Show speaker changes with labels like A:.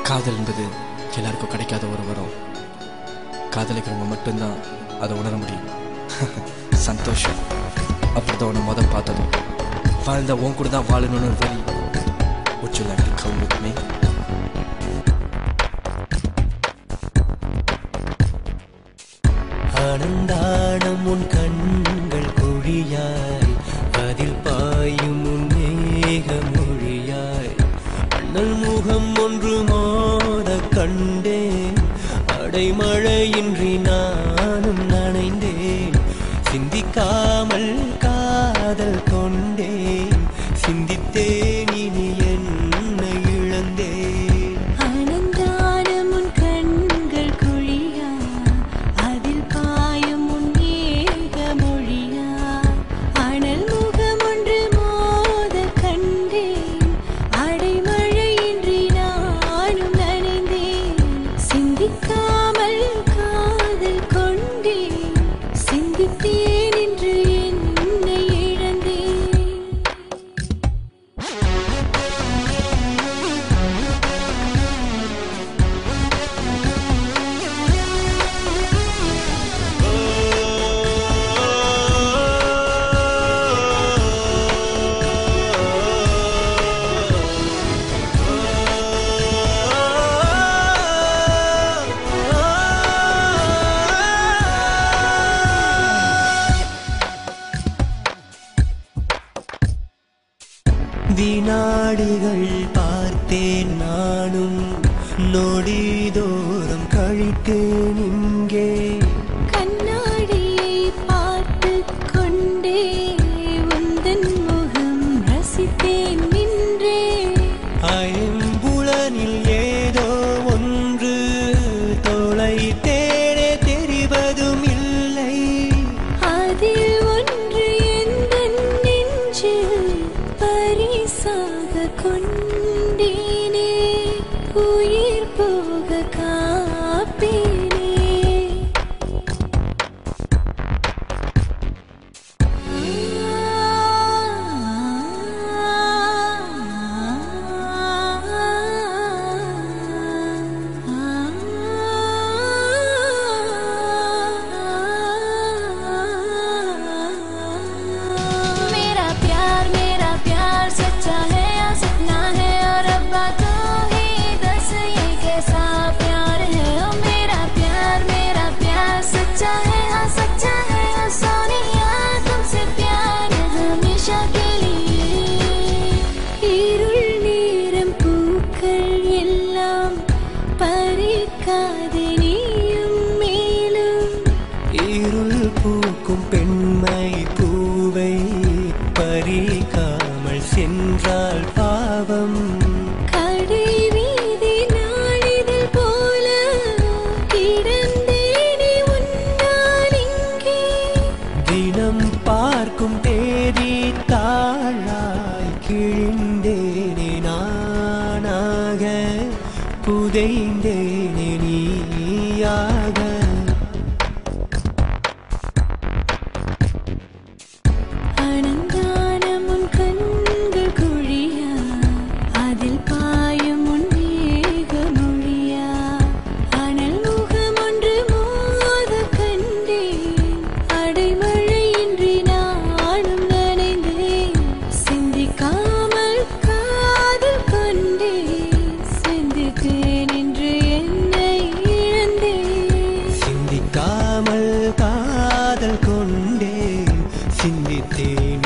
A: காதல் என்பது எல்லாருக்கும் கிடைக்காத ஒரு வரம். காதலிக்கிறவங்க மட்டும்தான் அதை உணர முடியும். சந்தோஷம் அப்படிதான் உன்னை முதல் பார்த்ததும் வாழ்ந்த உன் கூட தான் வாழணும்னு ஒரு வழி. Would you like to come with me?
B: ஆனந்தானம் உன் கண்கள் குழியாய், அதில் பாயும் உன் மேக மொழியாய், அண்ணல் முகம் ஒன்று மோத கண்டேன், அடைமழையின்றி நானும் நனைந்தேன், சிந்திக்காமல் காதல் கொண்டேன், சிந்தித்தேன் இனி என்னை இழந்தேன். வினாடிகள் பார்த்தேன் நானும், நொடிதோறும் கழித்தேன் இங்கே,
C: கண்ணாடியை பார்த்து கொண்டே உந்தன் முகம் ரசித்தேன் நின்றே,
B: ஐம்புலனில் ஏதோ ஒன்று தொலைத்தேனே தெரிவதும் இல்லை,
C: அதில் ஒன்று எந்தன் நெஞ்சில் பரிசாக கொண்டேனே, உயிர் போக காப்பேனே.
B: இருள் பூக்கும் பெண்மை பூவை பறிக்காமல் சென்றால் பாவம்,
C: கடை வீதி நாளிதழ் போல கிடந்தேனே உன்னால் இங்கே,
B: தினம் பார்க்கும் தேதி தாழாய் கிழிந்தேனே நானாக, புதைந்தேனே நீயாக.
C: ஆனந்தானம் உன் கண்கள் குழியா, அதில் பாயும் உன் மேக மொழியா, அனல் முகம் ஒன்று மோத கண்டேன், அடைமழையின்றி நானும் நனைந்தேன், சிந்திக்காமல் காதல் கொண்டேன், சிந்தித்தேன் என்று என்னை இழந்தேன்.
B: சிந்திக்காமல் காதல் கொண்டேன், சிந்தித்தேன்